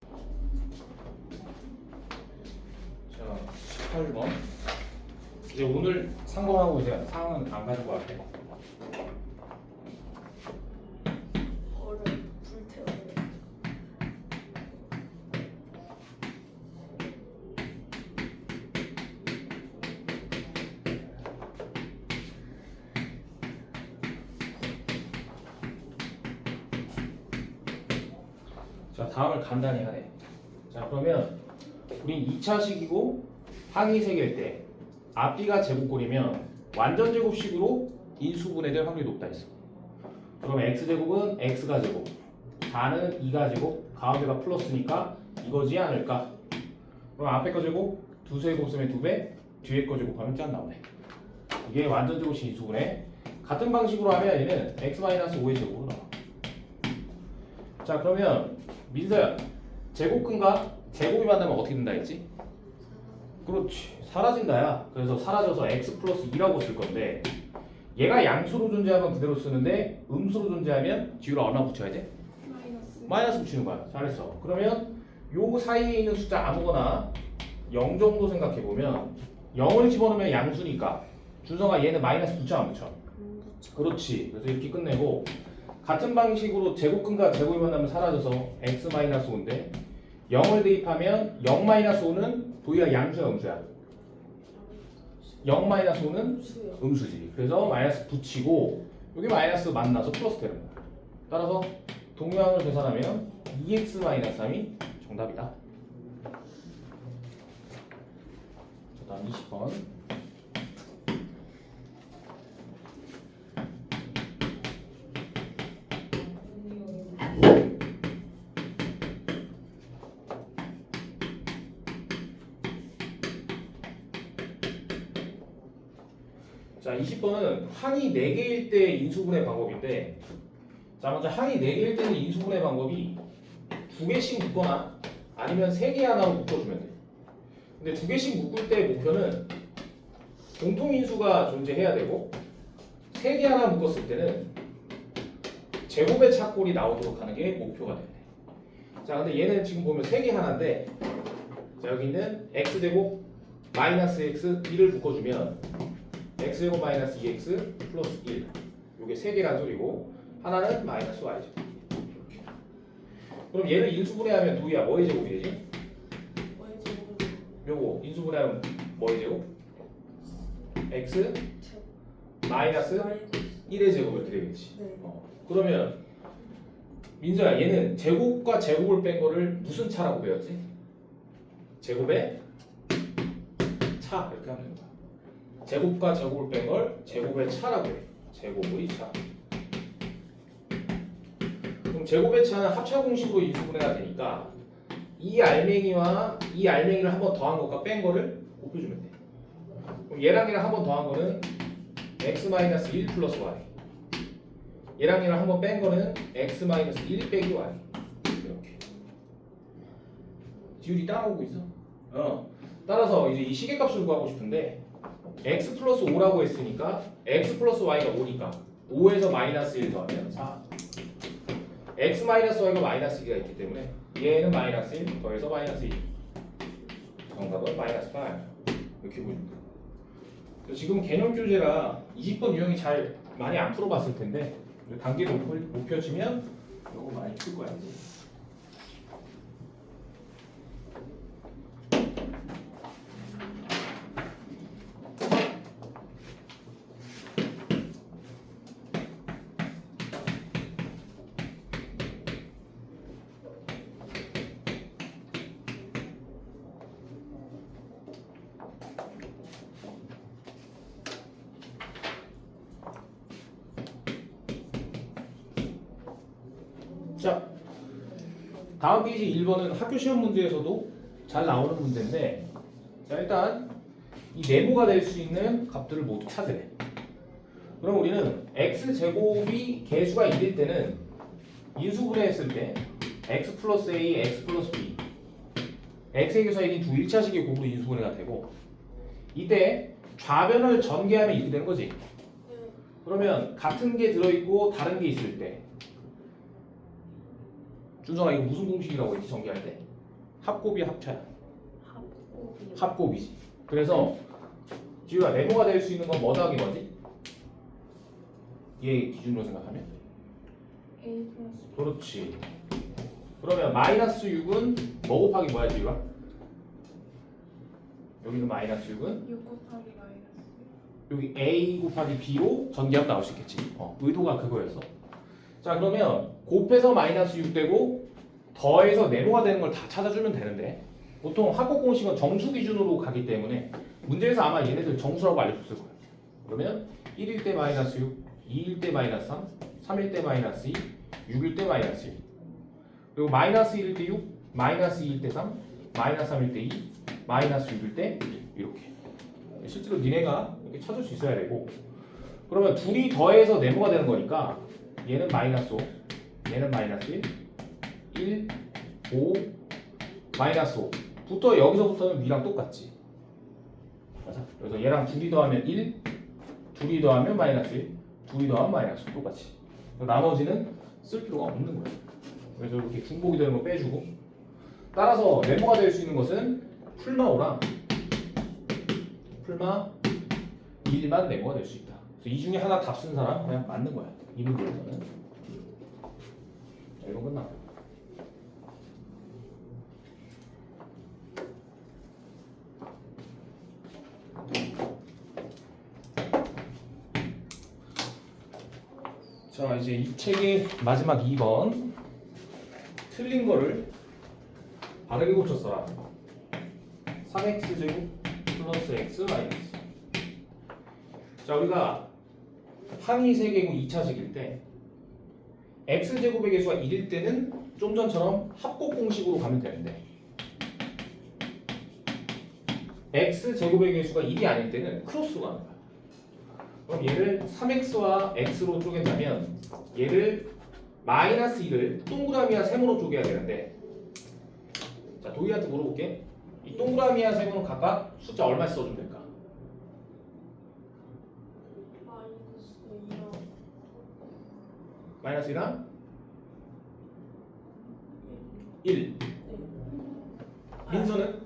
자, 18번. 이제 오늘 상담하고 이제 상황은 안 가지고 갈게. 얼음 불태워요. 자, 다음을 간단히 하네. 자, 그러면 우린 2차식이고 항이 세 개일 때 앞뒤가 제곱꼴이면 완전 제곱식으로 인수분해될 확률이 높다 했어. 그럼 x제곱은 x가 제곱, 4는 2가 제곱, 가운데가 플러스니까 이거지 않을까? 그럼 앞에 거 제곱, 두세 곱 쓰면 2배, 뒤에 거 제곱하면 짠 나오네. 이게 완전 제곱식 인수분해. 같은 방식으로 하면 얘는 x-5의 제곱으로 나와. 자, 그러면 민서야, 제곱근과 제곱이 만나면 어떻게 된다 했지? 그렇지, 사라진다야. 그래서 사라져서 x 플러스 2라고 쓸 건데 얘가 양수로 존재하면 그대로 쓰는데 음수로 존재하면 뒤로 얼마 붙여야 돼? 마이너스 붙이는 거야. 잘했어. 그러면 요 사이에 있는 숫자 아무거나 0 정도 생각해보면 0을 집어넣으면 양수니까 준성아 얘는 마이너스 붙여 안 붙여? 그렇지. 그래서 이렇게 끝내고 같은 방식으로 제곱근과 제곱이 만나면 사라져서 x-5인데 0을 대입하면 0-5는 도희가 양수야 음수야? 0-5는 음수지. 그래서 마이너스 붙이고 여기 마이너스 만나서 플러스 되는 거야. 따라서 동량을 계산하면 2x-3이 정답이다. 다음 20번. 자, 20번은 항이 4개일 때 인수분해 방법인데, 자, 먼저 항이 4개일 때는 인수분해 방법이 2개씩 묶거나 아니면 3개 하나로 묶어주면 돼. 근데 2개씩 묶을 때 목표는 공통인수가 존재해야 되고 3개 하나 묶었을 때는 제곱의 착골이 나오도록 하는 게 목표가 되네. 자, 근데 얘는 지금 보면 3개 하나인데, 자, 여기 있는 x제곱 마이너스 x 1을 묶어주면 x제곱 마이너스 2x 플러스 1 요게 3개란 소리고 하나는 마이너스 y제곱 이렇게. 그럼 얘를 인수분해하면 누구야? 뭐의 제곱이 되지? 요거 인수분해하면 뭐의 제곱? x 마이너스 1의 제곱 이렇게 되겠지. 네. 그러면 민서야 얘는 제곱과 제곱을 뺀 거를 무슨 차라고 배웠지? 제곱의 차 이렇게 하면 되는 거야. 제곱과 제곱을 뺀 걸 제곱의 차라고 해. 제곱의 차. 그럼 제곱의 차는 합차 공식으로 인수분해가 되니까 이 알맹이와 이 알맹이를 한 번 더한 것과 뺀 거를 곱해주면 돼. 그럼 얘랑 얘랑 한 번 더한 거는 x-1 플러스 y. 얘랑 얘랑 한 번 뺀 거는 x-1 빼기 y. 이렇게. 지율이 따라오고 있어. 따라서 이제 이 시계값을 구하고 싶은데 x 플러스 5라고 했으니까 x 플러스 y가 5니까 5에서 마이너스 1 더하면 4. x 마이너스 y가 마이너스 2가 있기 때문에 얘는 마이너스 1 더해서 마이너스 2. 정답은 마이너스 8. 이렇게 보입니다. 지금 개념 교재라 20번 유형이 잘 많이 안 풀어봤을 텐데 단계 목표 치면 이거 많이 풀 거야 이제. 자, 다음 페이지 1번은 학교 시험 문제에서도 잘 나오는 문제인데, 자, 일단 이 네모가 될 수 있는 값들을 모두 찾으래. 그럼 우리는 x제곱이 개수가 1일 때는 인수분해했을 때 x 플러스 a, x 플러스 b x의 개수가 1인 두 1차식의 곱으로 인수분해가 되고 이때 좌변을 전개하면 이렇게 되는 거지. 그러면 같은 게 들어있고 다른 게 있을 때 준성아 이거 무슨 공식이라고 했지 전개할 때? 합곱이 합차야? 합곡이 합곱이지. 그래서 지우야 네모가 될 수 있는 건 뭐 더하기 뭐지? 얘 기준으로 생각하면? A 플러스 그렇지. 그러면 마이너스 6은 뭐 곱하기 뭐야 지우야? 여기는 마이너스 6은 6 곱하기 마이너스 여기 A 곱하기 B로 전기압 나올 수 있겠지. 의도가 그거였어. 자 그러면 곱해서 마이너스 6 되고 더해서 네모가 되는 걸 다 찾아주면 되는데 보통 합곡 공식은 정수 기준으로 가기 때문에 문제에서 아마 얘네들 정수라고 알려줬을 거예요. 그러면 1일 때 마이너스 6, 2일 때 마이너스 3, 3일 때 마이너스 2, 6일 때 마이너스 1 그리고 마이너스 1일 때 6, 마이너스 2일 때 3, 마이너스 3일 때 2, 마이너스 6일 때 1 이렇게 실제로 니네가 이렇게 찾을 수 있어야 되고 그러면 둘이 더해서 네모가 되는 거니까 얘는 마이너스 5, 얘는 마이너스 1, 1, 5, 마이너스 5 부터 여기서부터는 위랑 똑같지 맞아? 그래서 얘랑 둘이 더하면 1, 둘이 더하면 마이너스 1, 둘이 더하면 마이너스 5 똑같이 나머지는 쓸 필요가 없는 거야 그래서 이렇게 중복이 되는 거 빼주고 따라서 네모가 될 수 있는 것은 풀마 5랑 풀마 1만 네모가 될 수 있다 그래서 이 중에 하나 답 쓴 사람 그냥 맞는 거야 이 문제에서는 자, 이건 끝나 자 이제 이 책의 마지막 2번 틀린 거를 바르게 고쳤어라 3x제곱 플러스 x 마이너스 자 우리가 항이 3개고 2차식일 때 x제곱의 개수가 1일 때는 좀 전처럼 합곡 공식으로 가면 되는데 x제곱의 개수가 1이 아닐 때는 크로스로 가는 거야 그럼 얘를 3x와 x로 쪼갠다면 얘를 마이너스 1을 동그라미와 세모로 쪼개야 되는데 자 도희한테 물어볼게 이 동그라미와 세모는 각각 숫자 얼마씩 써주면 될까? 마이너스 2랑 마이너스 1랑 1 민서는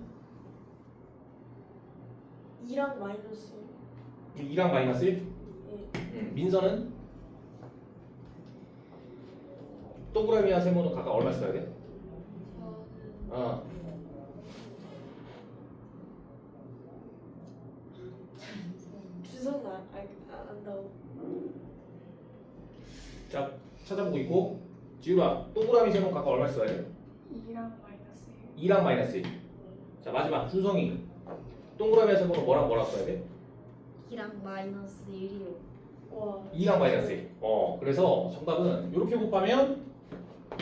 2랑 마이너스 2랑 마이너스 1? 민서는 동그라미와 세모는 각각 얼마 써야 돼? 주소는 안 한다고 자 찾아보고 있고 지우라 동그라미 세모는 각각 얼마 써야 돼? 2랑 마이너스 2랑 마이너스 1. 자 마지막 준성이 동그라미 세모는 뭐랑 뭐랑 써야 돼? 2랑 마이너스 1이요. 와 2랑 마이너스 1. 그래서 정답은 이렇게 곱하면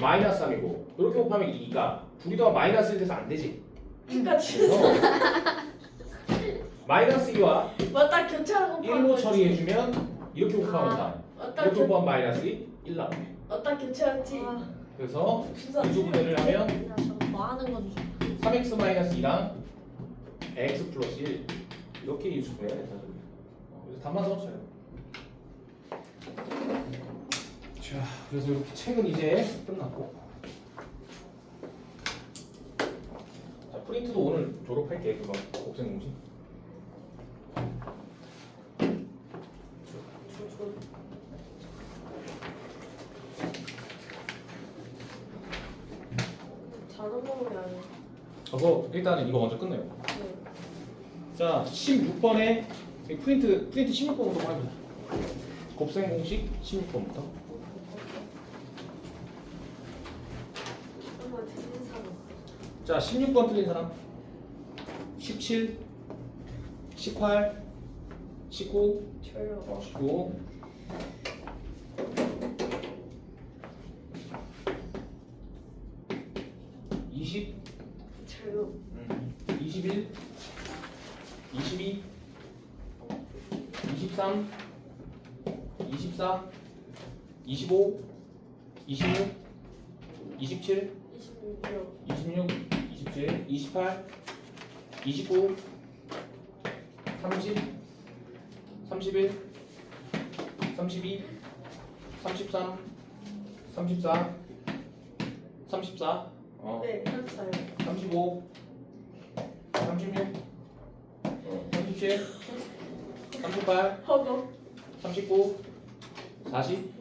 마이너스 3이고 이렇게 곱하면 2가 둘이 더 마이너스 1 돼서 안 되지. 그러니까 주소 그래서 마이너스 2와 맞다 교차하고 1로 처리해주면 이렇게 곱하면 3. 맞다 이렇게 곱하면 마이너스 1 나오네. 맞다 교차했지 그래서 주소 인수분해를 하면 야, 저거 뭐 하는 건지. 3x 마이너스 2랑 x 플러스 1 이렇게 인수분해가 된다. 그래서 답만 써줘요. 자, 그래서 이렇게 책은 이제 끝났고. 자, 프린트도 오늘 졸업할게. 그거 곱셈 공식. 자동 먹으면 안 돼. 그거 일단은 이거 먼저 끝내요. 네. 자, 16번에 프린트 16번부터 해보자. 곱셈 공식 16번부터. 한번 틀린 사람 자, 16번 틀린 사람. 17, 18, 19, 저요 19. 20, 저요 21, 22, 23, 24, 25, 26, 27, 26이요 26, 27, 28, 29, 30, 31, 32, 33, 34, 34, 네, 34요 35, 35 36 37 38 허걱 39 40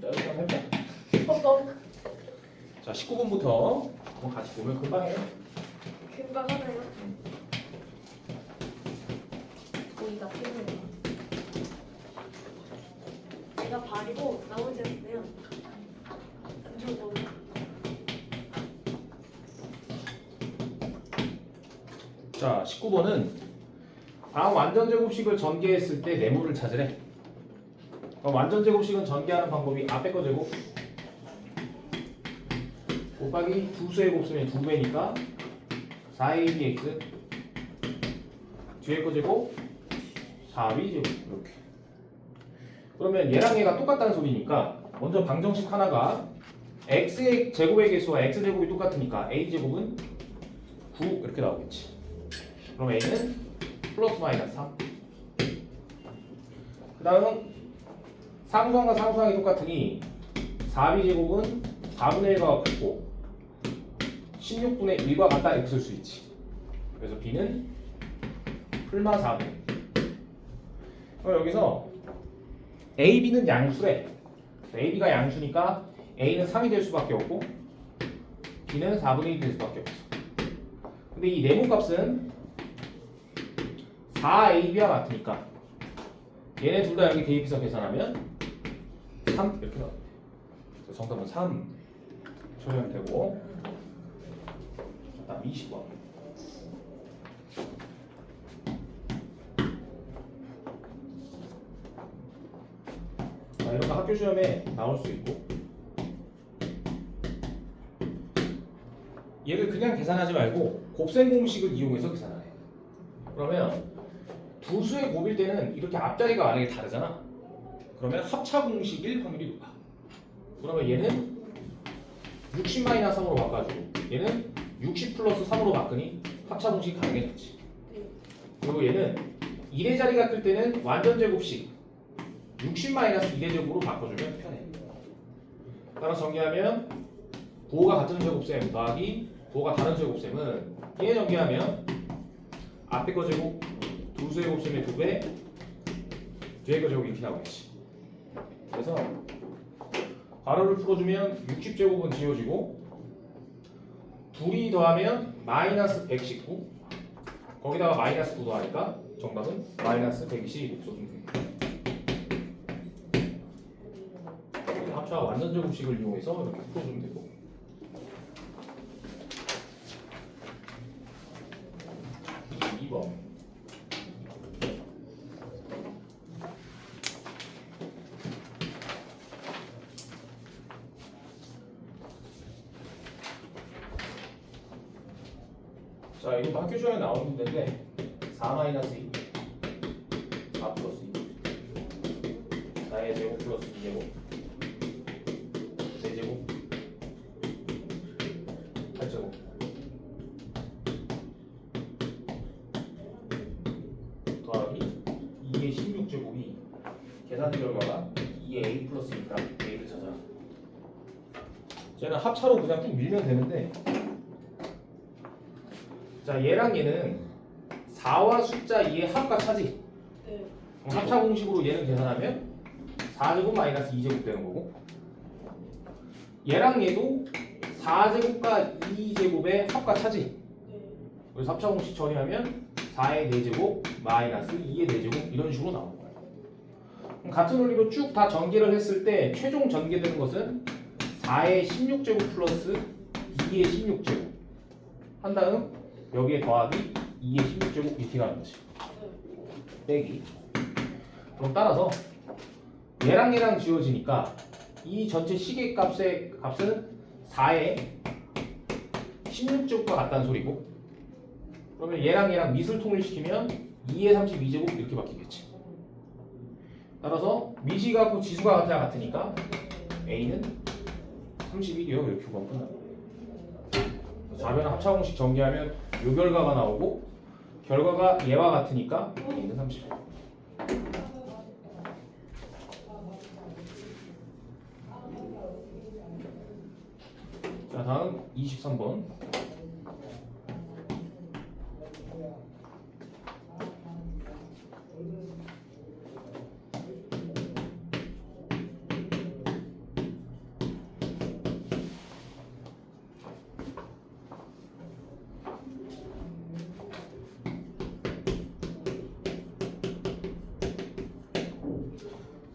자 이렇게 한번 해보자. 허걱. 자 19번부터 한번 같이 보면 금방 해요. 금방 하나요? 보이가 필요해. 내가 발이고 나머지는 그냥 안 좋은 거고. 자 19번은 다음 완전제곱식을 전개했을 때 네모를 찾으래. 그럼 완전제곱식은 전개하는 방법이 앞에 거 제곱 곱하기 두수의 곱수면 2배니까 4abx 뒤에 거 제곱 4b 제곱 이렇게. 그러면 얘랑 얘가 똑같다는 소리니까 먼저 방정식 하나가 x의 제곱의 개수와 x 제곱이 똑같으니까 a 제곱은 9 이렇게 나오겠지. 그럼 a는 플러스 마이너스 3. 그 다음 상수항과 상수항이 똑같으니 4b 제곱은 4분의 1과 같고 16분의 1과 같다 이렇게 쓸 수 있지. 그래서 b는 풀마 4분의 1. 그럼 여기서 a, b는 양수래. a, b가 양수니까 a는 3이 될 수밖에 없고 b는 4분의 1이 될 수밖에 없어. 근데 이 네모 값은 4ab와 같으니까 얘네 둘 다 여기 대입해서 계산하면 3 이렇게 나옵니다. 그래서 정답은 3 처리하면 되고. 다음 20번. 자, 이런 거 학교 시험에 나올 수 있고 얘를 그냥 계산하지 말고 곱셈 공식을 이용해서 계산하래. 그러면 두 수의 곱일 때는 이렇게 앞자리가 만약에 다르잖아. 그러면 합차 공식일 확률이 높아. 그러면 얘는 60-3으로 바꿔주고 얘는 60 플러스 3으로 바꾸니 합차 공식이 가능해졌지. 그리고 얘는 1의 자리가 클 때는 완전 제곱식 60-2의 제곱으로 바꿔주면 편해. 따라서 정리하면 부호가 같은 제곱셈 더하기 부호가 다른 제곱셈은 얘 정리하면 앞에 거 제곱 두 수의 곱셈의 2배 뒤에 거 제곱 이렇게 나오겠지. 그래서 괄호를 풀어주면 60제곱은 지워지고 둘이 더하면 마이너스 119 거기다가 마이너스 9 더하니까 정답은 마이너스 120 곱셈입니다. 합차 완전 제곱식을 이용해서 이렇게 풀어주면 되고. 이 2번 자 이것도 학교 시험에 나오는 문제인데 4-2 4 플러스 2 4의 제곱 플러스 2제곱 4제곱 8제곱 더하기 2의 16제곱이 계산 결과가 2의 a 플러스 2랑 a를 찾아. 쟤는 합차로 그냥 쭉 밀면 되는데 자 얘랑 얘는 4와 숫자 2의 합과 차지. 네. 그럼 합차 공식으로 얘는 계산하면 4제곱 마이너스 2제곱 되는 거고 얘랑 얘도 4제곱과 2제곱의 합과 차지. 네. 그래서 합차 공식 처리하면 4의 4제곱 마이너스 2의 4제곱 이런 식으로 나오는 거예요. 그럼 같은 원리로 쭉 다 전개를 했을 때 최종 전개되는 것은 4의 16제곱 플러스 2의 16제곱 한 다음 여기에 더하기 2의 16제곱 이렇게 가는 거지. 빼기. 그럼 따라서 얘랑 얘랑 지워지니까 이 전체 시계 값의 값은 4의 16제곱과 같다는 소리고 그러면 얘랑 얘랑 밑을 통일시키면 2의 32제곱 이렇게 바뀌겠지. 따라서 미시가 같고 지수가 같아야 같으니까 A는 31이요. 이렇게 구하면 끝납니다. 좌변 합차 공식 전개하면 요 결과가 나오고 결과가 얘와 같으니까 A는 30. 자 다음 23번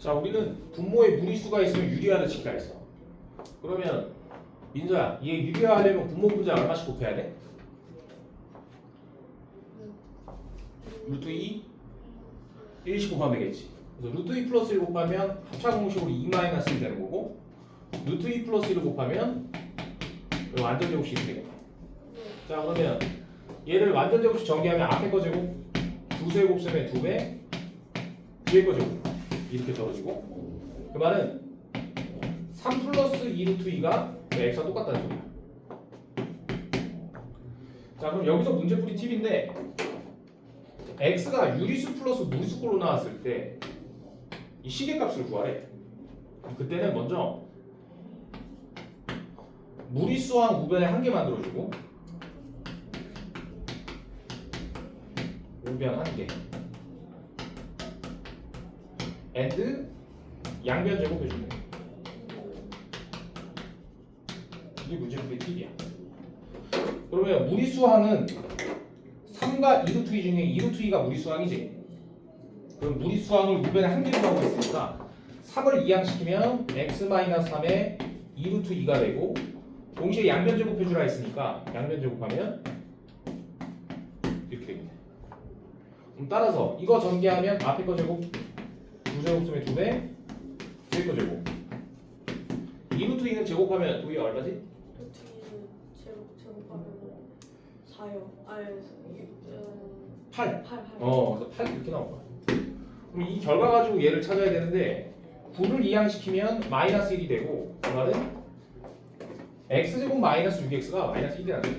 자, 우리는 분모에 무리수가 있으면 유리화를 시키라 했어. 그러면 민서야, 얘 유리화하려면 분모 분자 얼마씩 곱해야 돼? 루트 2 1씩 곱하면 되겠지. 그래서 루트 2 플러스 1 곱하면 합차 공식으로 2 마이너스 1 되는 거고, 루트 2 플러스 1을 곱하면 완전 제곱식이 되겠네. 자, 그러면 얘를 완전 제곱식 전개하면 앞에 거 제곱 2세 곱셈에 2배, 뒤에 거 제곱 이렇게 떨어지고, 그 말은 3 플러스 2 루트 2가 x와 똑같다는 소리야. 자, 그럼 여기서 문제풀이 팁인데, x가 유리수 플러스 무리수꼴로 나왔을 때 이 시계값을 구하래. 그때는 먼저 무리수항 우변에 한 개 만들어주고 우변 한 개 and 양변 제곱해주는 거야. 이게 문제풀이 팁이야. 그러면 무리수항은 3과 2루트 2 중에 2루트 2가 무리수항이지. 그럼 무리수항을 우변에 한 개로 하고 있으니까 3을 이항시키면 x-3에 2루트 2가 되고, 동시에 양변 제곱해주라 했으니까 양변 제곱하면 이렇게 되겠네. 그럼 따라서 이거 전개하면 앞에 거 제곱 2제곱수면 2배, 뒤에 거 제곱 2루트 2는 제곱하면 도이 얼마지? 루트 2는 제곱하면 4요. 아니 8. 8. 그래서 8 이렇게 나온 거야. 그럼 이 결과 가지고 얘를 찾아야 되는데 9를 이항시키면 마이너스 1이 되고, 그 말은 x제곱 마이너스 6x가 마이너스 1이라는 거야.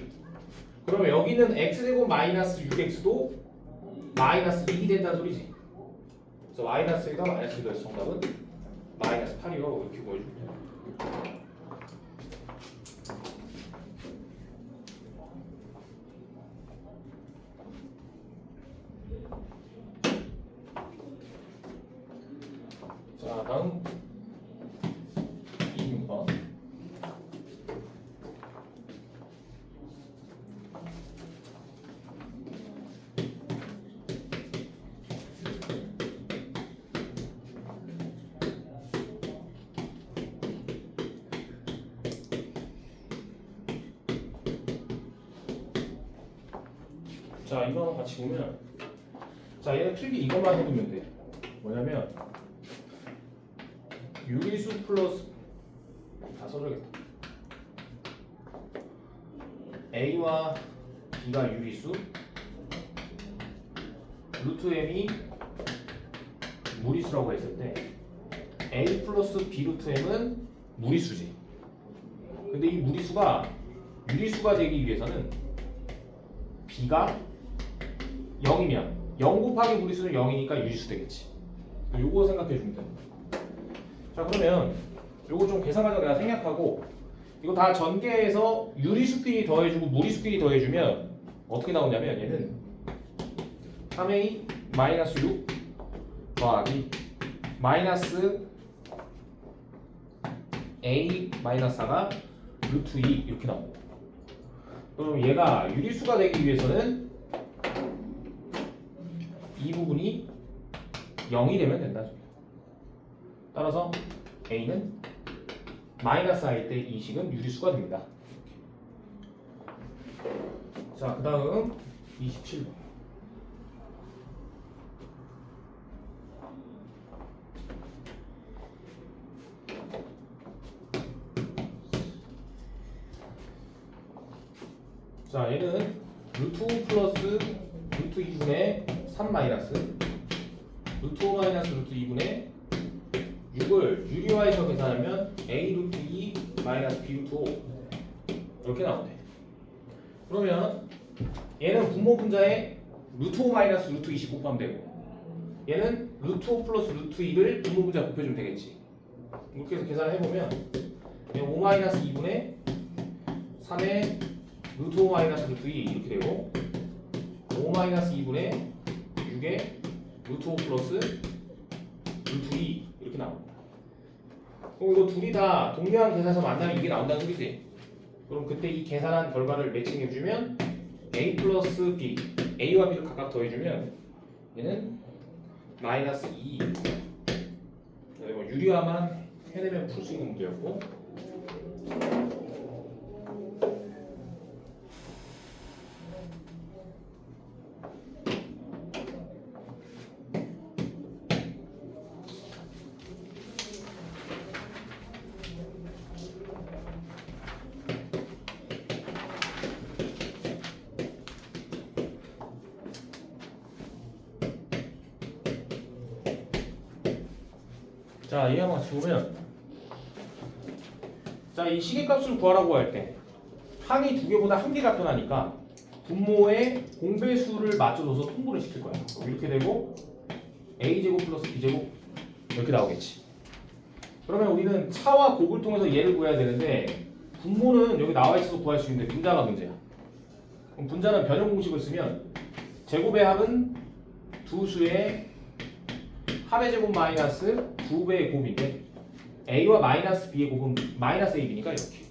그러면 여기는 x제곱 마이너스 6x도 마이너스 1이 된다는 소리지. 그래서 마이너스 1과 마이너스 1이 더해서 정답은 마이너스 8이요. 이렇게 보여주면 돼. 자, 다음 26번. 자, 이거 같이 보면, 자, 얘는 필기 이것만 해두면 돼. 뭐냐면 유리수 플러스, 다 써줘야겠다. A와 B가 유리수, 루트 M이 무리수라고 했을 때 A 플러스 B 루트 M은 무리수지. 근데 이 무리수가 유리수가 되기 위해서는 B가 0이면 0 곱하기 무리수는 0이니까 유리수 되겠지. 요거 생각해 주면 됩니다. 자, 그러면 요거 좀 계산하자 내가 생략하고, 이거 다 전개해서 유리수끼리 더해주고 무리수끼리 더해주면 어떻게 나오냐면, 얘는 3a 마이너스 6 더하기 마이너스 a 마이너스 4가 루트 2 이렇게 나옵니다. 그럼 얘가 유리수가 되기 위해서는 이 부분이 0이 되면 된다. 따라서 A는 마이너스 I일 때 이 식은 유리수가 됩니다. 자, 그 다음 27번. 자, 얘는 루트 5 플러스 루트 2분의 3 마이너스 루트 5 마이너스 루트 2분의 6을 유리화해서 계산하면 A 루트 2 마이너스 B 루트 5 이렇게 나오네. 그러면 얘는 분모 분자에 루트 5 마이너스 루트 20 곱하면 되고, 얘는 루트 5 플러스 루트 2를 분모 분자 곱해주면 되겠지. 이렇게 해서 계산해보면 5 마이너스 2분의 3의 루트 5 마이너스 루트 2 이렇게 되고, 5 마이너스 2분의 6의 루트 5 플러스 루트 2 이렇게 나옵니다. 그럼 이거 둘이 다 동일한 계산에서 만나면 이게 나온다는 소리지. 그럼 그때 이 계산한 결과를 매칭해주면 A 플러스 B, A와 B를 각각 더해주면 얘는 마이너스 2 이거 유리화만 해내면 풀 수 있는 문제였고. 자, 이 한번 같이 보면, 자, 이 시계값을 구하라고 할 때 항이 두 개보다 한 개가 편하니까 분모의 공배수를 맞춰줘서 통분을 시킬 거야. 이렇게 되고 a제곱 플러스 b제곱 이렇게 나오겠지. 그러면 우리는 차와 곱을 통해서 얘를 구해야 되는데 분모는 여기 나와 있어서 구할 수 있는데 분자가 문제야. 그럼 분자는 변형 공식을 쓰면 제곱의 합은 두 수의 합의 제곱 마이너스 두 배의 곱인데 a와 마이너스 b의 곱은 마이너스 ab니까 이렇게.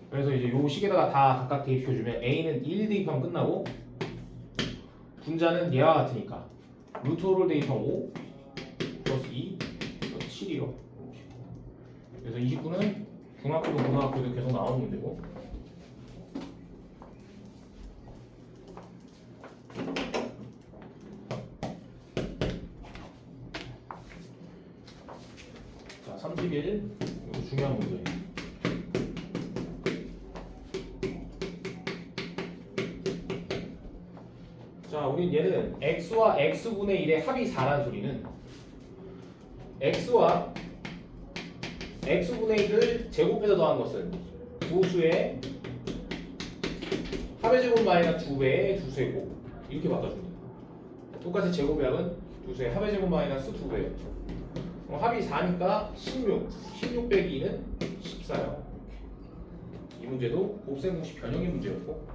그래서 이제 요 식에다가 다 각각 대입시켜주면 a는 1 대입하면 끝나고 분자는 얘와 같으니까 루트 5를 대입하면 5 플러스 2 플러스 7이요. 그래서 29는 중학교도 고등학교도 계속 나오는 문제고. 자, 31 이거 중요한 문제예요. 자, 우린 얘는 x와 x분의 1의 합이 4라는 소리는 x와 x분의 1을 제곱해서 더한 것은 두 수의 합의 제곱 마이너스 두 배의 두 수의 곱 이렇게 바꿔줍니다. 똑같이 제곱의 합은 두 수의 합의 제곱 마이너스 두 배예요. 합이 4니까 16 빼기 2는 14요. 이 문제도 곱셈 공식 변형의 문제였고.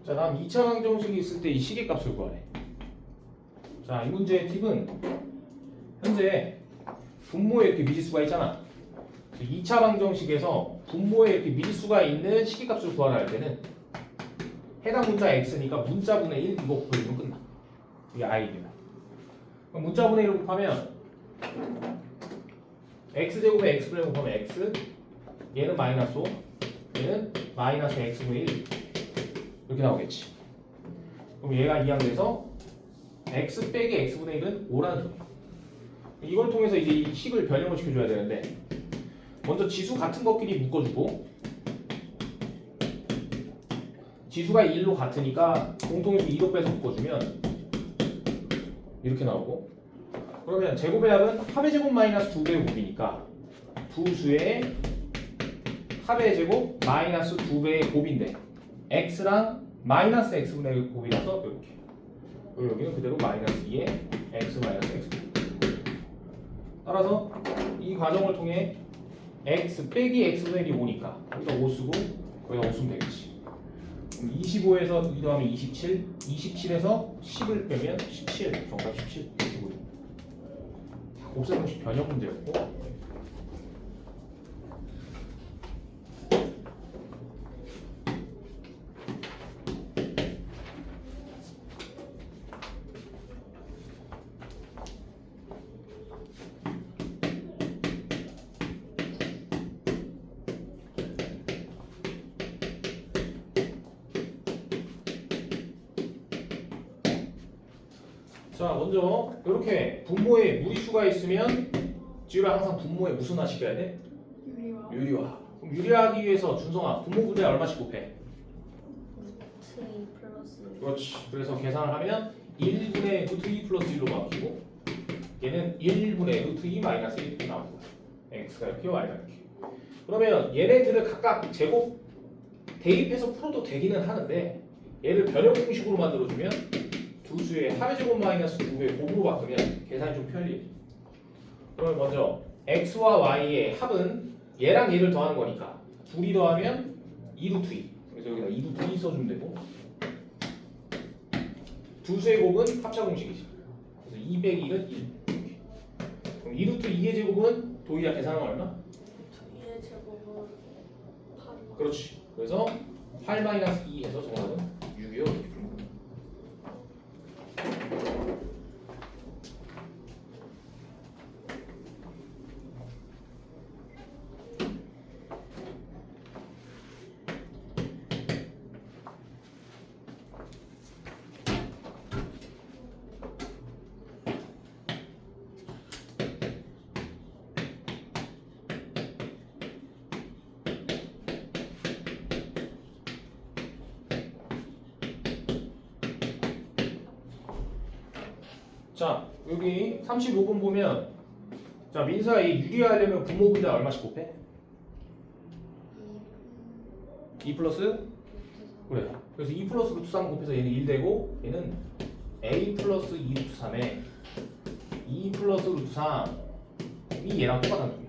자, 다음 2차 방정식이 있을 때 이 시계값을 구하래. 자, 이 문제의 팁은 현재 분모에 이렇게 미지수가 있잖아. 2차 방정식에서 분모에 이렇게 미지수가 있는 시계값을 구하라 할 때는 해당 문자 x니까 문자분의 1 이거 곱해주면 끝나. 이게 아이디어. 그럼 문자분의 1을 곱하면 x제곱에 x분의 1 곱하면 x, 얘는 마이너스 5, 얘는 마이너스 x분의 1 이렇게 나오겠지. 그럼 얘가 이항돼서 x 빼기 x분의 1은 5라는 소리. 이걸 통해서 이제 이 식을 변형을 시켜줘야 되는데 먼저 지수 같은 것끼리 묶어주고 지수가 1로 같으니까 공통수 2로 빼서 묶어주면 이렇게 나오고 그러면 제곱의 합은 합의 제곱 마이너스 2배의 곱이니까 두 수의 합의 제곱 마이너스 2배의 곱인데 x랑 마이너스 x분의 1 곱이라서 이렇게 그리고 여기는 그대로 마이너스 2의 x 마이너스 x 따라서 이 과정을 통해 x 빼기 x분의 1이 5니까 여기다 5 쓰고 거기다 5 쓰면 되겠지. 그럼 25에서 2 더하면 27 27에서 10을 빼면 17 정답 17 곱셈 공식 변형 문제였고 자, 먼저 이렇게 분모에 무리수가 있으면 지우라 항상 분모에 무슨 화 시켜야 돼? 유리화. 유리화. 그럼 유리화하기 위해서 준성아 분모 분자에 얼마씩 곱해? 루트 2 플러스 그렇지. 그래서 계산을 하면 1분의 루트 2 플러스 1로 바뀌고 얘는 1분의 루트 2 마이너스 1 이렇게 나오는 거야. x가 이렇게 y가 이렇게. 그러면 얘네들을 각각 제곱 대입해서 풀어도 되기는 하는데 얘를 변형 공식으로 만들어주면 두 수의 합의 제곱 마이너스 2배의 곱으로 바꾸면 계산이 좀 편리해. 그러면 먼저 x와 y의 합은 얘랑 얘를 더하는 거니까 둘이 더하면 2루트 2. 그래서 여기다 2루트 2 써주면 되고 두 수의 곱은 합차 공식이지. 그래서 2 빼기 1은 1. 그럼 2루트 2의 제곱은 도희야 계산하면 얼마? 2의 제곱은 8. 그렇지. 그래서 8-2 해서 정답은 6이요. 이렇게 풀는 거야. 자, 여기 35번 보면 자, 민서야 이 유리하려면 분모분자 얼마씩 곱해? 2 플러스? 그래. 그래서 2 플러스 루트 3 곱해서 얘는 1 되고 얘는 a 플러스 2 루트 3에 2 플러스 루트 3이 얘랑 똑같다는 거야.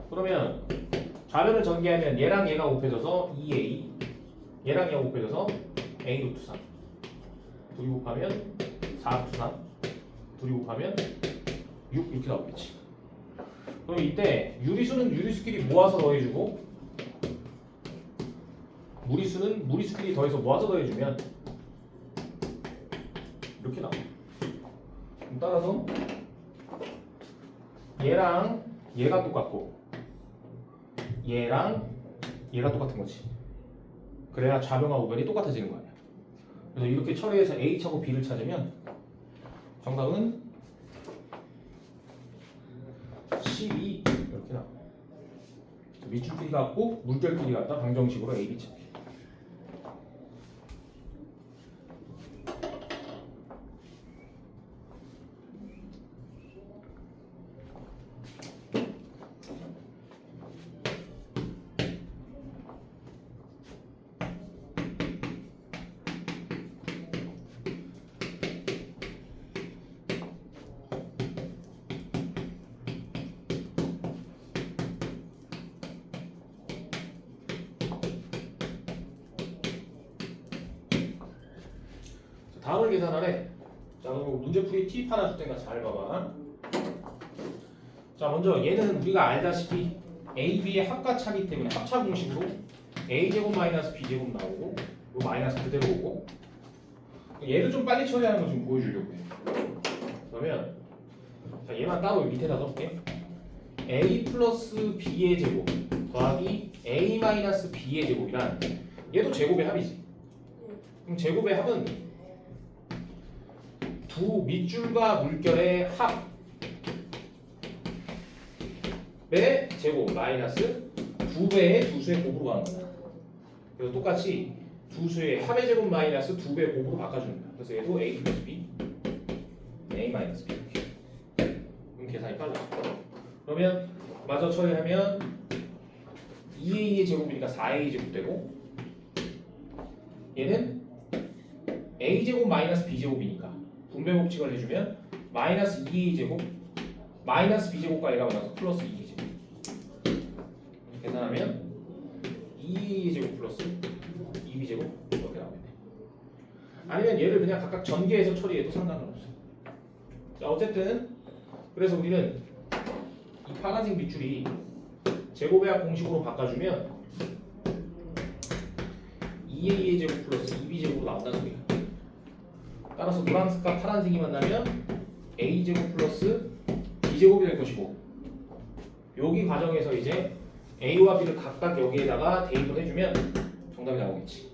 그러면 좌변을 전개하면 얘랑 얘가 곱해져서 2a 얘랑 얘가 곱해져서 a 루트 3 둘이 곱하면 4 루트 3 둘이 곱하면 6 이렇게 나오겠지. 그럼 이때 유리수는 유리수끼리 모아서 더해주고 무리수는 무리수끼리 더해서 모아서 더해주면 이렇게 나와. 그럼 따라서 얘랑 얘가 똑같고 얘랑 얘가 똑같은 거지. 그래야 좌변과 우변이 똑같아지는 거 아니야. 그래서 이렇게 처리해서 H하고 B를 찾으면 정답은 12 이렇게 나와. 밑줄끼리 같고 물결끼리 같다 방정식으로 A, B 찾기. 다음을 계산하래. 자, 그럼 문제풀이 팁 하나 줄 테니까 잘 봐봐. 자, 먼저 얘는 우리가 알다시피 A, B의 합과차기 때문에 합차 공식으로 A제곱 마이너스 B제곱 나오고 요 마이너스 그대로 오고 얘를 좀 빨리 처리하는 거 좀 보여주려고 해. 그러면 자, 얘만 따로 밑에다 적게. A 플러스 B의 제곱 더하기 A 마이너스 B의 제곱이란 얘도 제곱의 합이지. 그럼 제곱의 합은 두 밑줄과 물결의 합의 제곱 마이너스 두 배의 두 수의 곱으로 가는 거야. 그래서 똑같이 두 수의 합의 제곱 마이너스 두 배의 곱으로 바꿔주는 거야. 그래서 얘도 A 플러스 B, A 마이너스 B 이렇게. 그럼 계산이 빨라. 그러면 마저 처리하면 2A의 제곱이니까 4A 제곱 되고 얘는 A 제곱 마이너스 B 제곱이니까 분배 법칙을 해주면 마이너스 2A 제곱 마이너스 B 제곱과 얘가 만나서 플러스 2A 제곱. 계산하면 2A 제곱 플러스 2B 제곱 이렇게 나오겠네. 아니면 얘를 그냥 각각 전개해서 처리해도 상관은 없어. 자, 어쨌든 그래서 우리는 이 파란색 밑줄이 제곱의 공식으로 바꿔주면 2A의 제곱 플러스 2B 제곱으로 나온다는 소리야. 따라서 노란색과 파란색이 만나면 A 제곱 플러스 B 제곱이 될 것이고 여기 과정에서 이제 A와 B를 각각 여기에다가 대입을 해주면 정답이 나오겠지.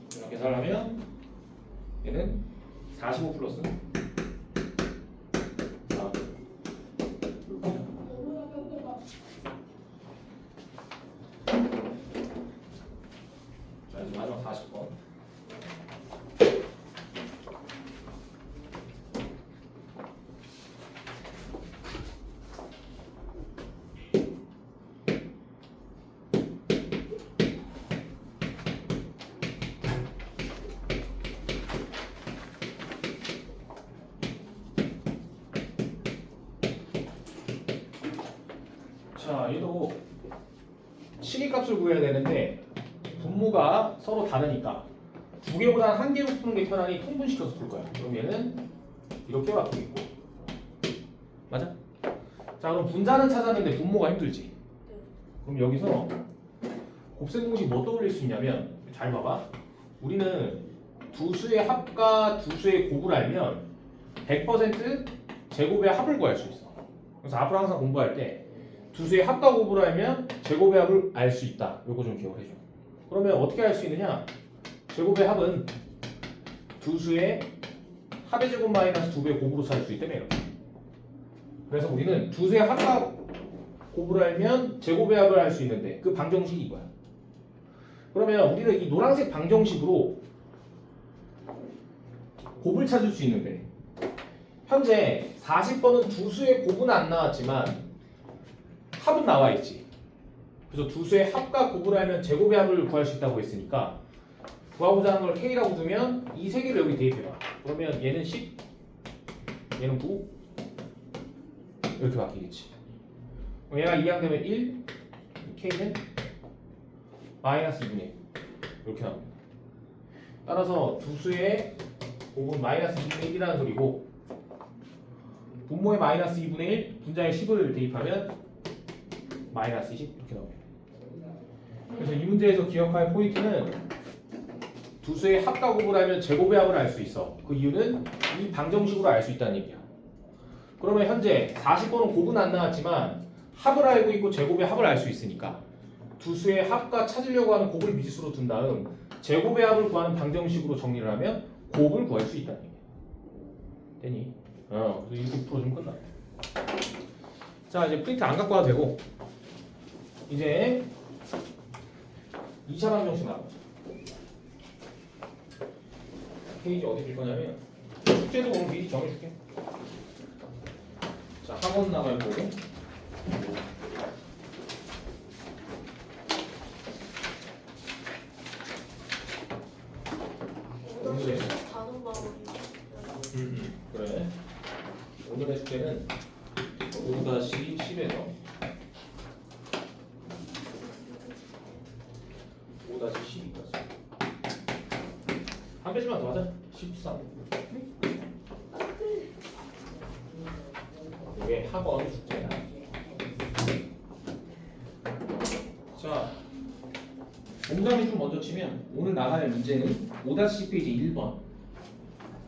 그래서 계산을 하면 얘는 45 플러스 4. 자, 이제 마지막 40번. 자, 얘도 시기값을 구해야 되는데 분모가 서로 다르니까 두 개보다 한 개로 푸는 게 편하니 통분시켜서 풀 거야. 그럼 얘는 이렇게 바뀌고 맞아? 자, 그럼 분자는 찾았는데 분모가 힘들지. 그럼 여기서 곱셈 공식 뭐 떠올릴 수 있냐면 잘 봐봐. 우리는 두 수의 합과 두 수의 곱을 알면 100% 제곱의 합을 구할 수 있어. 그래서 앞으로 항상 공부할 때 두 수의 합과 곱을 알면 제곱의 합을 알 수 있다. 요거 좀 기억을 해줘. 그러면 어떻게 알 수 있느냐? 제곱의 합은 두 수의 합의 제곱 마이너스 두 배의 곱으로 찾을 수 있다며. 이렇게. 그래서 우리는 두 수의 합과 곱을 알면 제곱의 합을 알 수 있는데 그 방정식이 이거야. 그러면 우리는 이 노란색 방정식으로 곱을 찾을 수 있는데 현재 40번은 두 수의 곱은 안 나왔지만 합은 나와 있지. 그래서 두 수의 합과 곱을 알면 제곱의 합을 구할 수 있다고 했으니까 구하고자 하는 걸 K라고 두면 이 세 개를 여기 대입해봐. 그러면 얘는 10, 얘는 9 이렇게 바뀌겠지. 그럼 얘가 이항되면 1, K는 마이너스 2분의 1 이렇게 나옵니다. 따라서 두 수의 곱은 마이너스 2분의 1이라는 소리고 분모의 마이너스 2분의 1, 분자의 10을 대입하면 마이너스 20 이렇게 나옵니다. 그래서 이 문제에서 기억할 포인트는 두 수의 합과 곱을 알면 제곱의 합을 알 수 있어. 그 이유는 이 방정식으로 알 수 있다는 얘기야. 그러면 현재 40번은 곱은 안 나왔지만 합을 알고 있고 제곱의 합을 알 수 있으니까 두 수의 합과 찾으려고 하는 곱을 미지수로 둔 다음 제곱의 합을 구하는 방정식으로 정리를 하면 곱을 구할 수 있다는 얘기야. 되니? 그래서 이렇게 풀어주면 끝나. 자, 이제 프린트 안 갖고 와도 되고 이제 2차 방정식 나가보자. 페이지 어디 줄 거냐면 숙제도 오늘 미리 정해줄게. 자, 학원 나갈 거고 오늘의 단어 마음이 그래. 오늘의 숙제는 5-10에서 5-12까지 한 페이지만 더 하자. 13. 이게 학원 숙제야. 자, 공감이 좀 먼저 치면 오늘 나갈 문제는 5-10페이지 1번,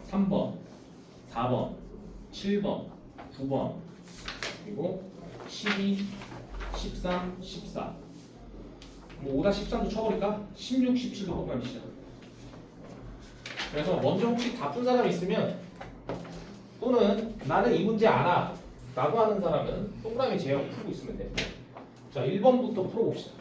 3번, 4번, 7번, 9번, 그리고 12, 13, 14. 뭐 5-13도 쳐버릴까? 16, 17도 공감 시작. 그래서 먼저 혹시 다 푼 사람 있으면 또는 나는 이 문제 알아 라고 하는 사람은 동그라미 제형 풀고 있으면 돼. 자, 1번부터 풀어봅시다.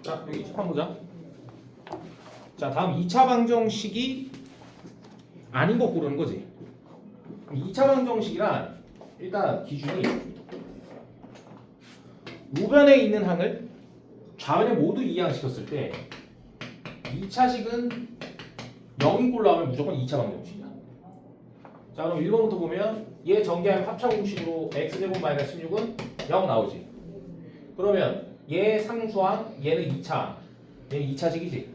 자, 여기 칠판 보자. 자, 다음 2차 방정식이 아닌 거 고르는 거지. 2차 방정식이란 일단 기준이 우변에 있는 항을 좌변에 모두 이항시켰을 때 2차식은 0인 꼴로 하면 무조건 2차 방정식이야. 자, 그럼 1번부터 보면 얘 전개하면 합차 공식으로 x제곱 마이너스 16은 0 나오지. 그러면 얘 상수항, 얘는 2차, 얘는 2차식이지.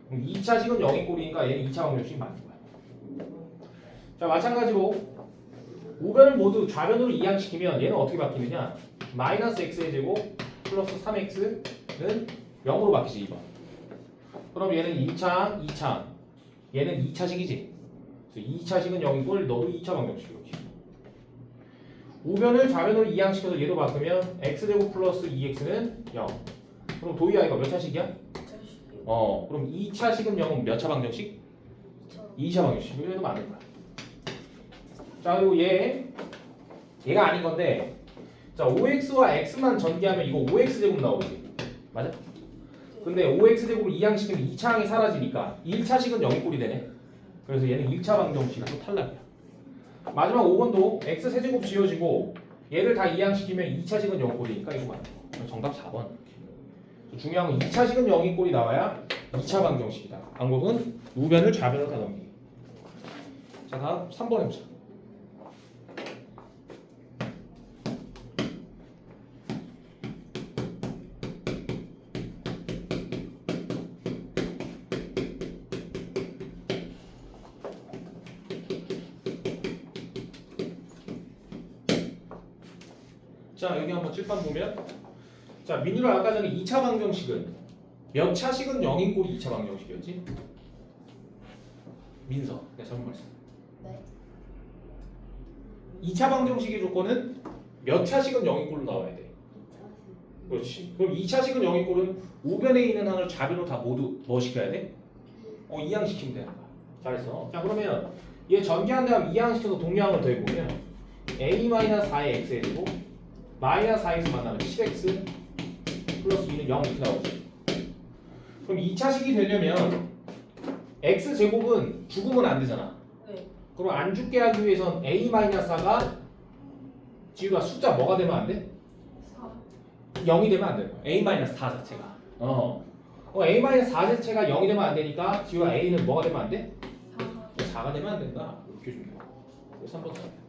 그럼 2차식은 0인 꼴이니까 얘는 2차 방정식이 맞는 거야. 자, 마찬가지로 우변을 모두 좌변으로 이항시키면 얘는 어떻게 바뀌느냐? 마이너스 x의 제곱 플러스 3x는 0으로 바뀌지. 2번. 그럼 얘는 2차, 2차, 얘는 2차식이지. 그래서 2차식은 0인 꼴, 너도 2차 방정식 이렇게. 우변을 좌변으로 이항시켜서 얘도 바꾸면 x제곱 플러스 2x는 0. 그럼 도희야 이거 몇 차식이야? 그럼 2차식은 0은 몇 차 방정식? 2차 방정식. 이래도 맞는 거야. 자 그리고 얘가 아닌 건데 자 5x와 x만 전개하면 이거 5x제곱 나오지. 맞아? 근데 5x제곱을 이항시키면 2차항이 사라지니까 1차식은 0이 꼴이 되네. 그래서 얘는 1차 방정식이라서 탈락이야. 마지막 5번도 x세제곱 지워지고 얘를 다 이항시키면 2차식은 0 꼴이니까 이거 맞아. 정답 4번. 중요한 건 2차식은 0이 꼴이 나와야 2차 방정식이다. 방법은 우변을 좌변으로 다 넘기기. 자 다음 3번 해보자. 자 여기 한번 칠판 보면 자 민유라 아까 전에 2차 방정식은 몇 차식은 0인 꼴이 2차 방정식이었지? 민서 내가 잘못 말씀. 네. 2차 방정식의 조건은 몇 차식은 0인 꼴로 나와야 돼. 그렇지. 그럼 2차식은 0인 꼴은 우변에 있는 항을 좌변으로 다 모두 뭐 시켜야 돼? 이항시키면 되는 거야. 잘했어. 자 그러면 얘 전개한 다음 이항시켜서 동량을 더해보면 a-4의 x에 되고 마이너스 4x 만나면 10x 플러스 2는 0 이렇게 나오지. 그럼 2차식이 되려면 x제곱은 죽으면 안 되잖아. 네. 그럼 안 죽게 하기 위해선 a-4가 지우가 숫자 뭐가 되면 안 돼? 0이 되면 안 되는 거야. a-4 자체가. a-4 자체가 0이 되면 안 되니까 지우가 a는 뭐가 되면 안 돼? 4가 되면 안 된다. 이렇게 주면 돼. 그래서 3번 답이야.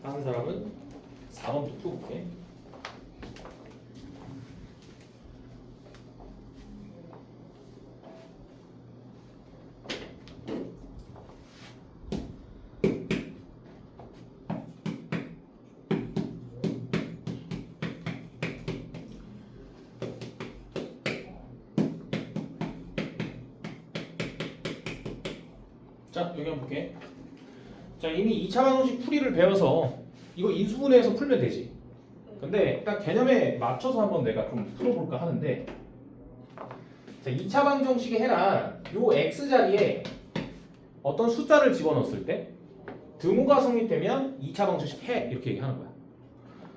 다른 사람은 4번부터 풀어볼게. 자 여기 한번 볼게. 자 이미 2차 방정식 풀이를 배워서 이거 인수분해해서 풀면 되지. 근데 일단 개념에 맞춰서 한번 내가 좀 풀어볼까 하는데 자 2차 방정식의 해란 요 x 자리에 어떤 숫자를 집어넣었을 때 등호가 성립되면 2차 방정식 해 이렇게 얘기하는 거야.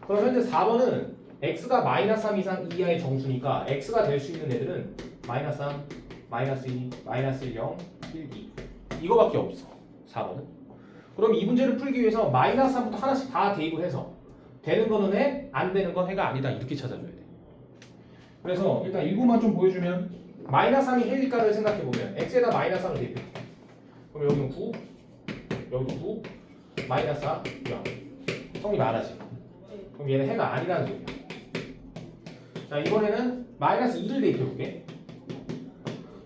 그럼 현재 4번은 x가 마이너스 3 이상 이하의 정수니까 x가 될 수 있는 애들은 마이너스 3, 마이너스 2, 마이너스 1, 0, 1, 2 이거밖에 없어 4번은. 그럼 이 문제를 풀기 위해서 마이너스 3부터 하나씩 다 대입을 해서 되는 거는 해, 안 되는 건 해가 아니다 이렇게 찾아줘야 돼. 그래서 일단 일부만 좀 보여주면 마이너스 3이 해일까를 생각해보면 x에다 마이너스 3을 대입해. 그럼 여기는 9, 여기도 9, 마이너스 4, 0 성립 안 하지. 그럼 얘는 해가 아니라는 소리야. 자 이번에는 마이너스 2를 대입해볼게.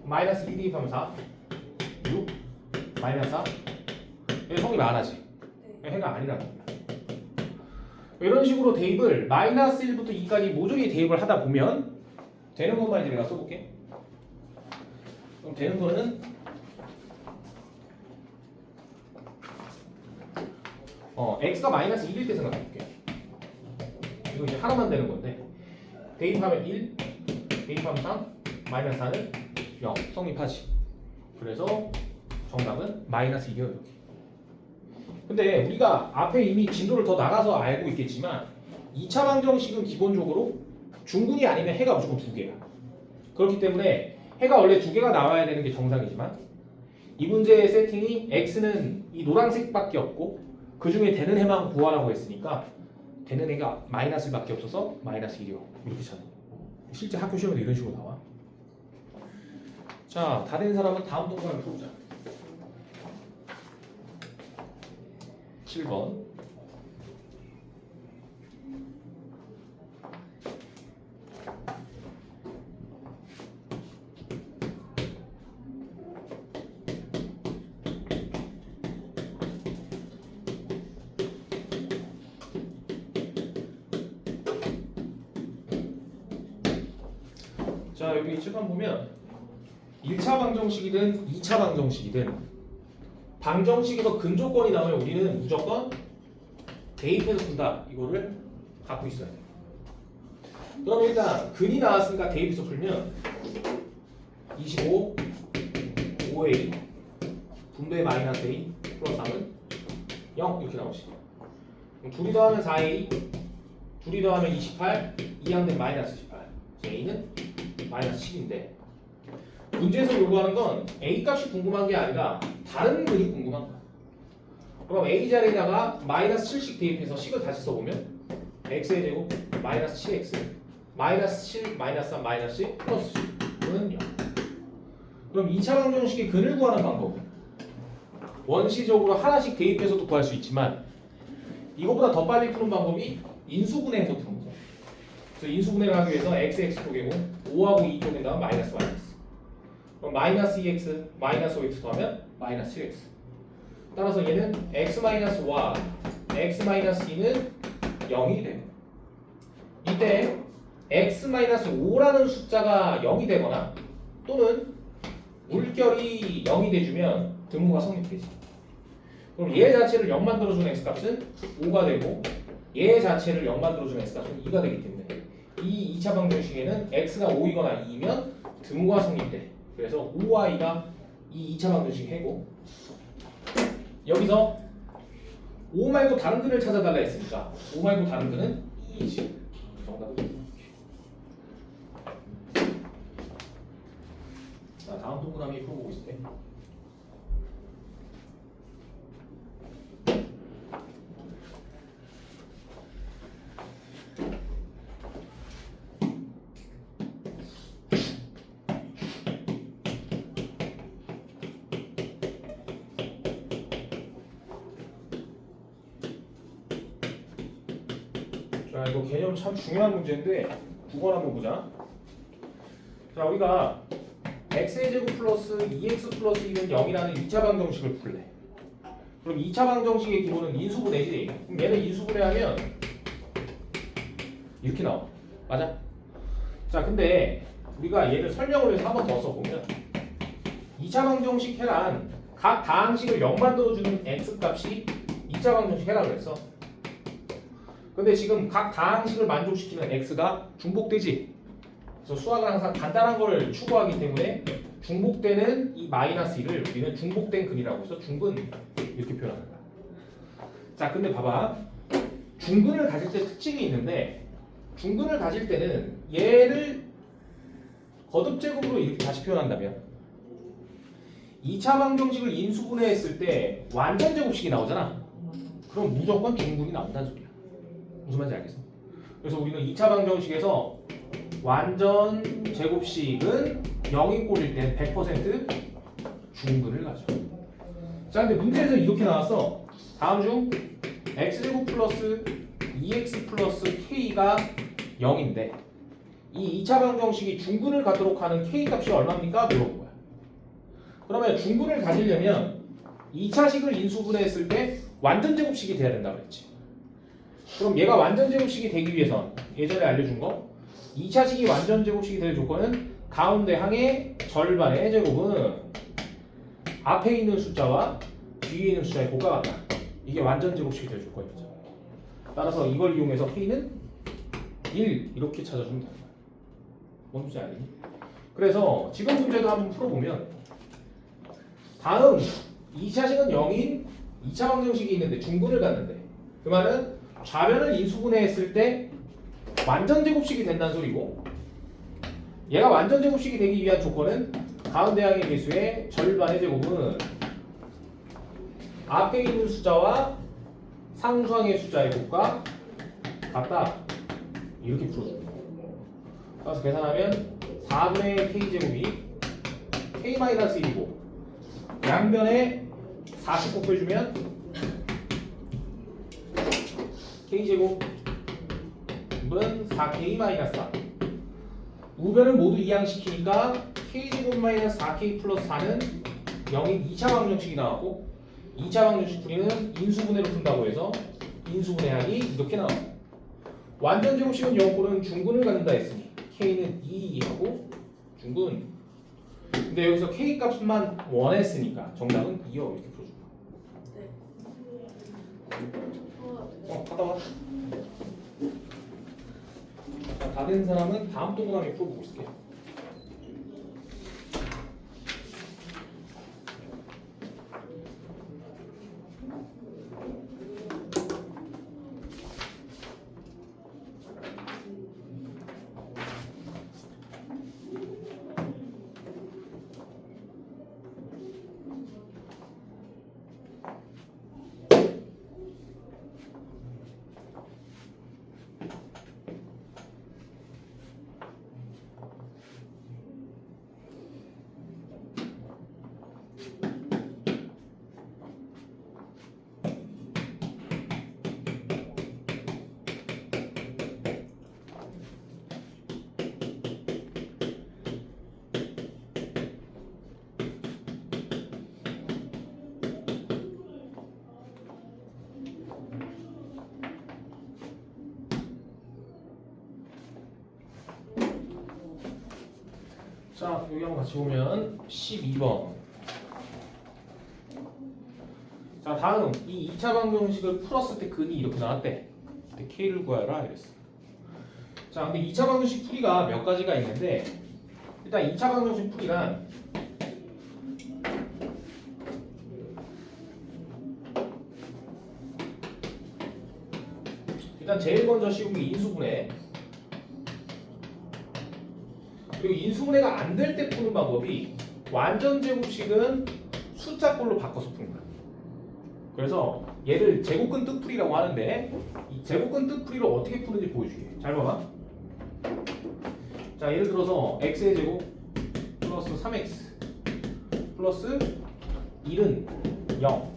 마이너스 2 대입하면 4, 6, 마이너스 4 얘 성립 안 하지. 해가 아니라는 거야. 이런 식으로 대입을 마이너스 1부터 2까지 모조리 대입을 하다 보면 되는 것만 이제 내가 써볼게. 그럼 되는 거는 x가 마이너스 1일 때 생각해볼게. 이거 이제 하나만 되는 건데 대입하면 1, 대입하면 3, 마이너스 4는 0 성립하지. 그래서 정답은 마이너스 2요 이렇게. 근데 우리가 앞에 이미 진도를 더 나가서 알고 있겠지만 2차 방정식은 기본적으로 중근이 아니면 해가 무조건 2개야. 그렇기 때문에 해가 원래 2개가 나와야 되는 게 정상이지만 이 문제의 세팅이 x는 이 노란색밖에 없고 그 중에 되는 해만 구하라고 했으니까 되는 해가 마이너스 1밖에 없어서 마이너스 1이요 이렇게 찾는 거야. 실제 학교 시험에도 이런 식으로 나와. 자, 다 된 사람은 다음 동그라미 풀어보자. 7번. 자, 여기 7번 보면 1차 방정식이든 2차 방정식이든 방정식에서 근조건이 나오면 우리는 무조건 대입해서 푼다. 이거를 갖고 있어야 돼. 그럼 일단 근이 나왔으니까 대입해서 풀면 25 5a 분배 마이너스 a 플러스 3은 0 이렇게 나오지. 그럼 둘이 더하면 4a 둘이 더하면 28 2항된 마이너스 18 a는 마이너스 7인데 문제에서 요구하는 건 a 값이 궁금한 게 아니라 다른 근이 궁금한 거야. 그럼 a 자리에다가 마이너스 7씩 대입해서 식을 다시 써보면 x의 제곱 마이너스 7x 마이너스 7 마이너스 3 마이너스 10 플러스 10은 0. 그럼 2차 방정식의 근을 구하는 방법은 원시적으로 하나씩 대입해서도 구할 수 있지만 이거보다 더 빨리 푸는 방법이 인수분해해서 푸는 거죠. 그래서 인수분해를 하기 위해서 x 쪽이고 5하고 2 쪽에다가 마이너스 마이너스. 그럼 마이너스 2x 마이너스 5x 더하면 마이너스 7x. 따라서 얘는 x 마이너스 y x 마이너스 2는 0이 되고 이때 x 마이너스 5라는 숫자가 0이 되거나 또는 물결이 0이 돼주면 등호가 성립되지. 그럼 얘 자체를 0 만들어주는 x값은 5가 되고 얘 자체를 0 만들어주는 x값은 2가 되기 때문에 이 2차 방정식에는 x가 5이거나 2면 등호가 성립돼. 그래서 5y가 이 2차 방정식 해고 여기서 5 말고 다른 근을 찾아달라 했으니까 5 말고 다른 근은 2이지. 정답은 자, 다음 동그라미 풀어보고 있을 때 자, 이거 개념 참 중요한 문제인데 9번 한번 보자. 자, 우리가 x의 제곱 플러스 2x 플러스 1은 0이라는 2차 방정식을 풀래. 그럼 2차 방정식의 기본은 인수분해지. 그럼 얘는 인수분해하면 이렇게 나와. 맞아? 자, 근데 우리가 얘를 설명을 해서 한 번 더 써보면 2차 방정식 해란 각 다항식을 0 만들어주는 x값이 2차 방정식 해라 그랬어. 근데 지금 각 다항식을 만족시키는 x가 중복되지. 그래서 수학은 항상 간단한 걸 추구하기 때문에 중복되는 이 마이너스 1을 우리는 중복된 근이라고 해서 중근 이렇게 표현하는 거야. 자, 근데 봐봐. 중근을 가질 때 특징이 있는데 중근을 가질 때는 얘를 거듭제곱으로 이렇게 다시 표현한다면 2차 방정식을 인수분해했을 때 완전 제곱식이 나오잖아. 그럼 무조건 중근이 나온다는 소리야. 무슨 말인지 알겠어? 그래서 우리는 2차 방정식에서 완전 제곱식은 0인 꼴일 땐 100% 중근을 가져. 자, 근데 문제에서 이렇게 나왔어. 다음 중 x제곱 플러스 2x 플러스 k가 0인데 이 2차 방정식이 중근을 갖도록 하는 k 값이 얼마입니까? 물어본 거야. 그러면 중근을 가지려면 2차식을 인수분해했을 때 완전 제곱식이 돼야 된다고 그랬지. 그럼 얘가 완전 제곱식이 되기 위해선 예전에 알려준 거 2차식이 완전 제곱식이 될 조건은 가운데 항의 절반의 제곱은 앞에 있는 숫자와 뒤에 있는 숫자의 곱과 같다. 이게 완전 제곱식이 될 조건이죠. 따라서 이걸 이용해서 k는 1 이렇게 찾아주면 된다. 뭔 문제 아니니? 그래서 지금 문제도 한번 풀어보면 다음 2차식은 0인 2차 방정식이 있는데 중근을 갖는데 그 말은 좌변을 인수분해했을 때 완전 제곱식이 된다는 소리고 얘가 완전 제곱식이 되기 위한 조건은 가운데 항의 개수의 절반의 제곱은 앞에 있는 숫자와 상수항의 숫자의 곱과 같다. 이렇게 풀어줍니다. 따라서 계산하면 4분의 k제곱이 k-1이고 양변에 40 곱해주면 k제곱은 4k-4 우변을 모두 이항시키니까 k제곱 마이너스 4k 플러스 4는 0인 2차 방정식이 나왔고 2차 방정식 풀이는 인수분해로 푼다고 해서 인수분해하기 이렇게 나옵니다. 완전 제곱식은 0꼴은 중근을 갖는다 했으니 k는 2하고 중근. 근데 여기서 k 값만 원했으니까 정답은 2요 이렇게 풀어줍니다. 갔다 와. 다 된 사람은 다음 동그라미 풀어보고 있을게요. 자, 여기 한번 같이 보면 12번. 자, 다음 이 2차 방정식을 풀었을 때 근이 이렇게 나왔대. 그때 K를 구하라 이랬어. 자, 근데 2차 방정식 풀이가 몇 가지가 있는데 일단 2차 방정식 풀이란 일단 제일 먼저 쉬운 게 인수분해. 그리고 인수분해가 안 될 때 푸는 방법이 완전 제곱식은 숫자꼴로 바꿔서 푸는 거야. 그래서 얘를 제곱근 뜻풀이라고 하는데 이 제곱근 뜻풀이를 어떻게 푸는지 보여줄게. 잘 봐봐. 자, 예를 들어서 x의 제곱 플러스 3x 플러스 1은 0.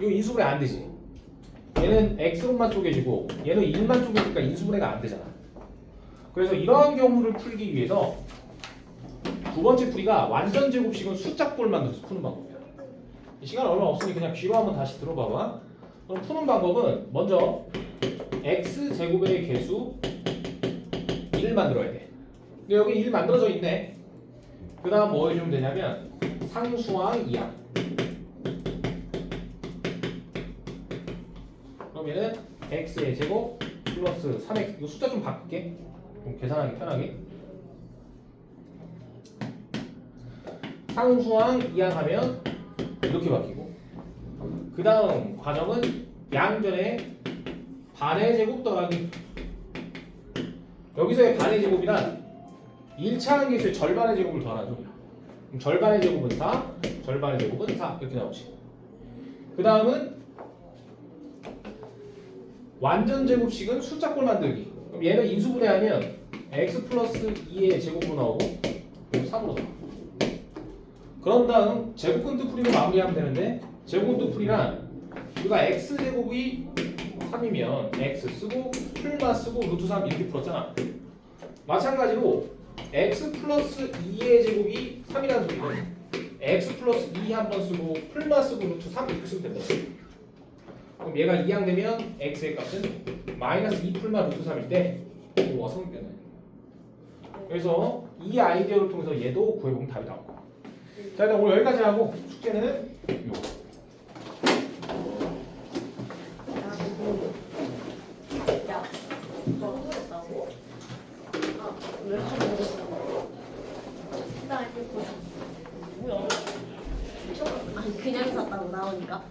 이거 인수분해 안 되지. 얘는 x로만 쪼개지고 얘는 1만 쪼개니까 인수분해가 안 되잖아. 그래서 이러한 경우를 풀기 위해서 두 번째 풀이가 완전 제곱식은 숫자꼴 만들어서 푸는 방법이야. 시간 얼마 없으니 그냥 귀로 한번 다시 들어봐봐. 그럼 푸는 방법은 먼저 x 제곱의 개수 1을 만들어야 돼. 근데 여기 1 만들어져 있네. 그 다음 뭐 해주면 되냐면 상수항 2항. 그럼 얘는 x의 제곱 플러스 3x. 이거 숫자 좀 바꿀게. 좀 계산하기 편하게. 상수항 2항 하면 이렇게 바뀌고, 그 다음 과정은 양변의 반의 제곱 더하기. 여기서의 반의 제곱이란 1차 항계수의 절반의 제곱을 더하는 소리야. 그럼 절반의 제곱은 4, 절반의 제곱은 4 이렇게 나오지. 그 다음은 완전 제곱식은 숫자꼴 만들기. 그럼 얘는 인수분해하면 x 플러스 2의 제곱으로 나오고 3으로 나와. 그런 다음 제곱근 뜻풀이로 마무리하면 되는데, 제곱근 뜻풀이란 우리가 x 제곱이 3이면 x 쓰고 풀마 쓰고 루트 3 이렇게 풀었잖아. 마찬가지로 x 플러스 2의 제곱이 3이라는 소리는 x 플러스 2 한 번 쓰고 풀마 쓰고 루트 3 이렇게 쓰면 된다. 그럼 얘가 2항 되면 x의 값은 마이너스 2 풀마 루트 3일 때 이거 성립되는 거예요. 그래서 이 아이디어를 통해서 얘도 구해보면 답이 나오고. 자, 일단 오늘 여기까지 하고 숙제는 이거. 야, 너 흥분했다고? 아, 왜 흥분했다고? 나 이거 뭐야? 아니 그냥 샀다고 나오니까.